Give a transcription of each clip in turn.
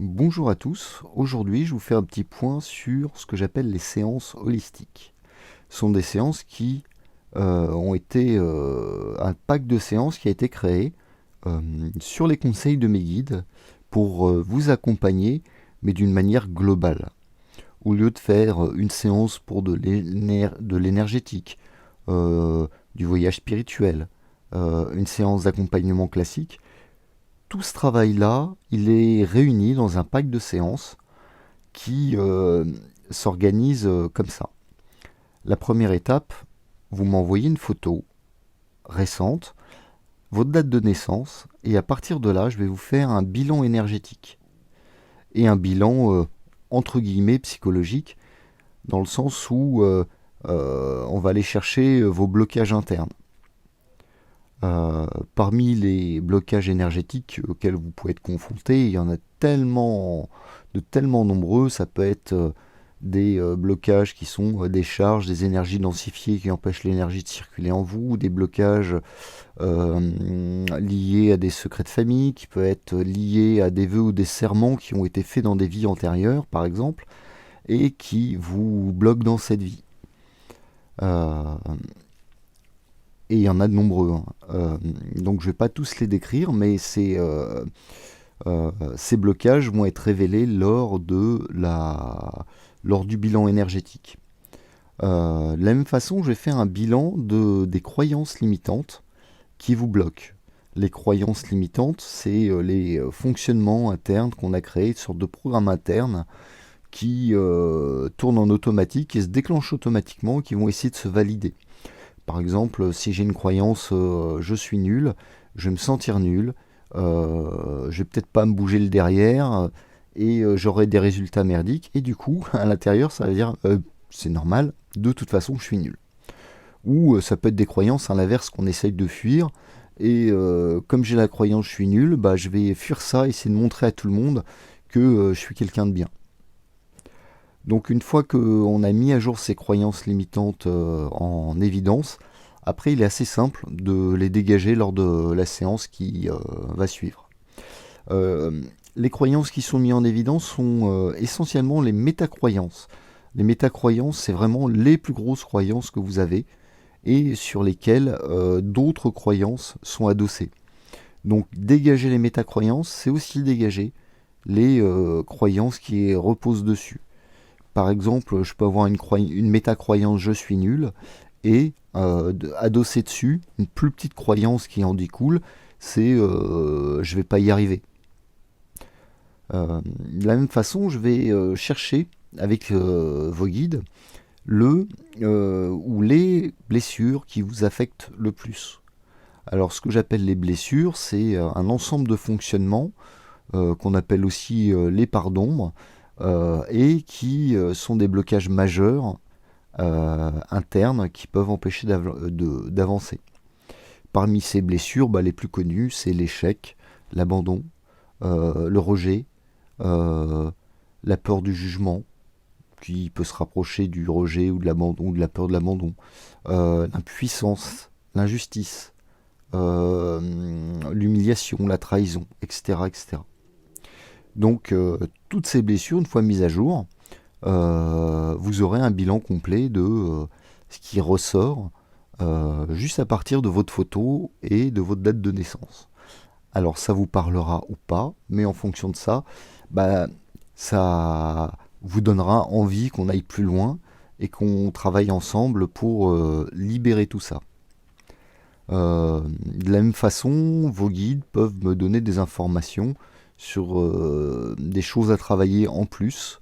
Bonjour à tous, aujourd'hui je vous fais un petit point sur ce que j'appelle les séances holistiques. Ce sont des séances qui ont été un pack de séances qui a été créé euh, sur les conseils de mes guides pour vous accompagner, mais d'une manière globale. Au lieu de faire une séance pour de l'énergétique, euh, du voyage spirituel, une séance d'accompagnement classique, tout ce travail-là, il est réuni dans un pack de séances qui s'organise comme ça. La première étape, vous m'envoyez une photo récente, votre date de naissance, et à partir de là, je vais vous faire un bilan énergétique et un bilan entre guillemets psychologique, dans le sens où on va aller chercher vos blocages internes. Parmi les blocages énergétiques auxquels vous pouvez être confronté, il y en a tellement nombreux. Ça peut être des blocages qui sont des charges, des énergies densifiées qui empêchent l'énergie de circuler en vous, des blocages liés à des secrets de famille, qui peuvent être liés à des vœux ou des serments qui ont été faits dans des vies antérieures, par exemple, et qui vous bloquent dans cette vie. Euh, et il y en a de nombreux, hein. Donc je ne vais pas tous les décrire, mais ces blocages vont être révélés lors du bilan énergétique. De la même façon, je vais faire un bilan des croyances limitantes qui vous bloquent. Les croyances limitantes, c'est les fonctionnements internes qu'on a créés, une sorte de programme interne qui tournent en automatique et se déclenchent automatiquement, qui vont essayer de se valider. Par exemple, si j'ai une croyance je suis nul, je vais me sentir nul, je vais peut-être pas me bouger le derrière et j'aurai des résultats merdiques. Et du coup, à l'intérieur, ça veut dire c'est normal, de toute façon, je suis nul. Ou ça peut être des croyances à l'inverse qu'on essaye de fuir. Et comme j'ai la croyance je suis nul, bah, je vais fuir ça, essayer de montrer à tout le monde que je suis quelqu'un de bien. Donc une fois qu'on a mis à jour ces croyances limitantes en évidence, après il est assez simple de les dégager lors de la séance qui va suivre. Euh, les croyances qui sont mises en évidence sont essentiellement les métacroyances. Les métacroyances, c'est vraiment les plus grosses croyances que vous avez et sur lesquelles d'autres croyances sont adossées. Donc dégager les métacroyances, c'est aussi dégager les croyances qui reposent dessus. Par exemple, je peux avoir une métacroyance je suis nul et adossé dessus une plus petite croyance qui en découle, c'est je vais pas y arriver. De la même façon, je vais chercher avec vos guides le ou les blessures qui vous affectent le plus. Alors ce que j'appelle les blessures, c'est un ensemble de fonctionnements qu'on appelle aussi les parts d'ombre, et qui sont des blocages majeurs internes qui peuvent empêcher d'avancer. Parmi ces blessures, bah, les plus connues, c'est l'échec, l'abandon, le rejet, euh, la peur du jugement, qui peut se rapprocher du rejet ou de l'abandon ou de la peur de l'abandon, l'impuissance, l'injustice, l'humiliation, la trahison, etc., etc. Donc toutes ces blessures, une fois mises à jour, vous aurez un bilan complet de ce qui ressort juste à partir de votre photo et de votre date de naissance. Alors ça vous parlera ou pas, mais en fonction de ça, bah, ça vous donnera envie qu'on aille plus loin et qu'on travaille ensemble pour libérer tout ça. De la même façon, vos guides peuvent me donner des informations sur des choses à travailler en plus,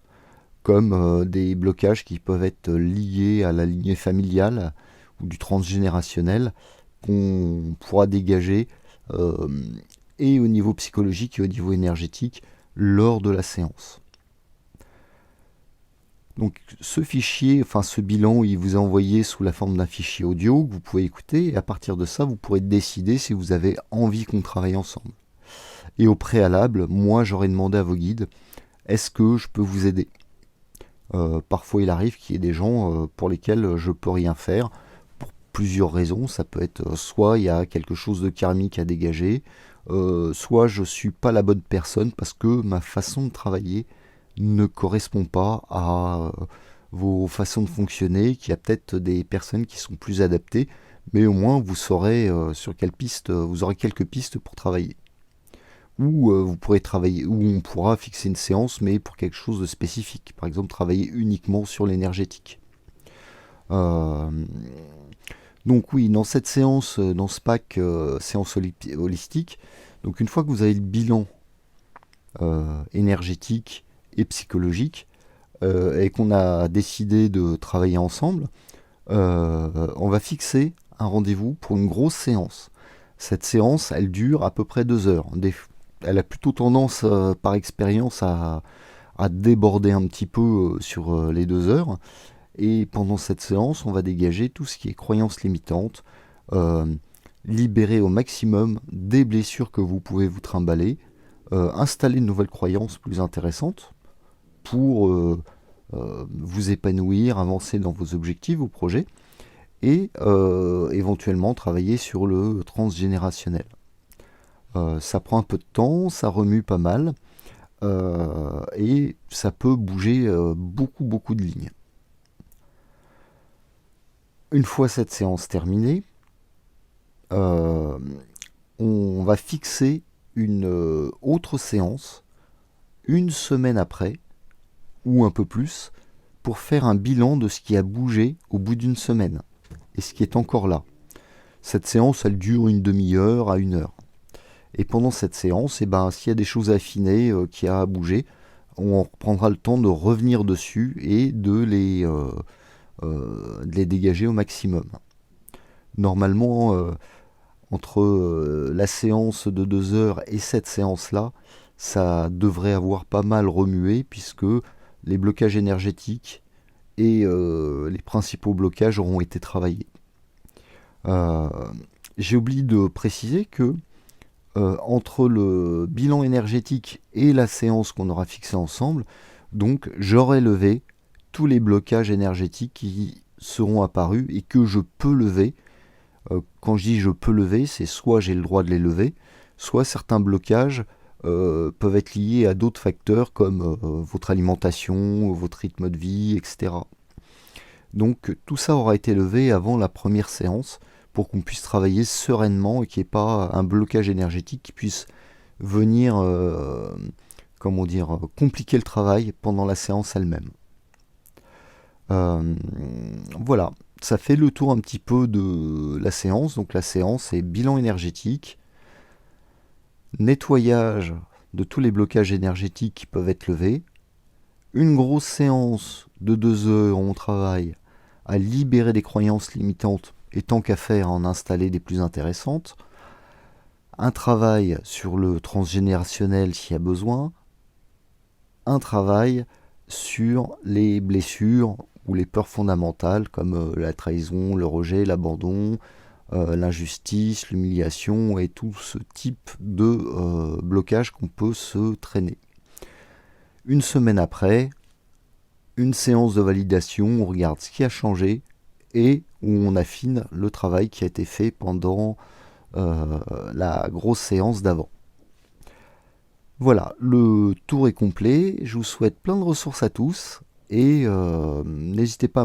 comme des blocages qui peuvent être liés à la lignée familiale ou du transgénérationnel, qu'on pourra dégager euh, et au niveau psychologique et au niveau énergétique lors de la séance. Donc ce fichier, enfin ce bilan, il vous est envoyé sous la forme d'un fichier audio que vous pouvez écouter et à partir de ça, vous pourrez décider si vous avez envie qu'on travaille ensemble. Et au préalable, moi j'aurais demandé à vos guides, est-ce que je peux vous aider? Parfois il arrive qu'il y ait des gens pour lesquels je peux rien faire, pour plusieurs raisons. Ça peut être soit il y a quelque chose de karmique à dégager, soit je suis pas la bonne personne parce que ma façon de travailler ne correspond pas à vos façons de fonctionner, qu'il y a peut-être des personnes qui sont plus adaptées, mais au moins vous saurez sur quelle piste, vous aurez quelques pistes pour travailler. Ou vous pourrez travailler, ou on pourra fixer une séance, mais pour quelque chose de spécifique. Par exemple, travailler uniquement sur l'énergétique. Euh, donc oui, dans cette séance, dans ce pack séance holistique, donc une fois que vous avez le bilan énergétique et psychologique, et qu'on a décidé de travailler ensemble, on va fixer un rendez-vous pour une grosse séance. Cette séance, elle dure à peu près 2 heures. Elle a plutôt tendance, par expérience, à déborder un petit peu sur les 2 heures. Et pendant cette séance, on va dégager tout ce qui est croyances limitantes, euh, libérer au maximum des blessures que vous pouvez vous trimballer, installer de nouvelles croyances plus intéressantes pour vous épanouir, avancer dans vos objectifs, vos projets, et éventuellement travailler sur le transgénérationnel. Ça prend un peu de temps, ça remue pas mal, et ça peut bouger beaucoup de lignes. Une fois cette séance terminée, euh, on va fixer une autre séance une semaine après, ou un peu plus, pour faire un bilan de ce qui a bougé au bout d'une semaine, et ce qui est encore là. Cette séance, elle dure une demi-heure à 1 heure. Et pendant cette séance, eh ben, s'il y a des choses à affiner, qui a à bouger, on prendra le temps de revenir dessus et de les dégager au maximum. Normalement, entre la séance de 2 heures et cette séance-là, ça devrait avoir pas mal remué puisque les blocages énergétiques et les principaux blocages auront été travaillés. Euh, J'ai oublié de préciser que entre le bilan énergétique et la séance qu'on aura fixée ensemble, donc j'aurai levé tous les blocages énergétiques qui seront apparus et que je peux lever. Quand je dis je peux lever, c'est soit j'ai le droit de les lever, soit certains blocages peuvent être liés à d'autres facteurs comme votre alimentation, votre rythme de vie, etc. Donc tout ça aura été levé avant la première séance pour qu'on puisse travailler sereinement et qu'il n'y ait pas un blocage énergétique qui puisse venir comment dire, compliquer le travail pendant la séance elle-même. Euh, voilà, ça fait le tour un petit peu de la séance. Donc la séance est bilan énergétique, nettoyage de tous les blocages énergétiques qui peuvent être levés, une grosse séance de 2 heures où on travaille à libérer des croyances limitantes et tant qu'à faire en installer des plus intéressantes, un travail sur le transgénérationnel s'il y a besoin, un travail sur les blessures ou les peurs fondamentales comme la trahison, le rejet, l'abandon, l'injustice, l'humiliation et tout ce type de blocage qu'on peut se traîner. Une semaine après, une séance de validation, on regarde ce qui a changé et où on affine le travail qui a été fait pendant la grosse séance d'avant. Voilà, le tour est complet. Je vous souhaite plein de ressources à tous et n'hésitez pas à me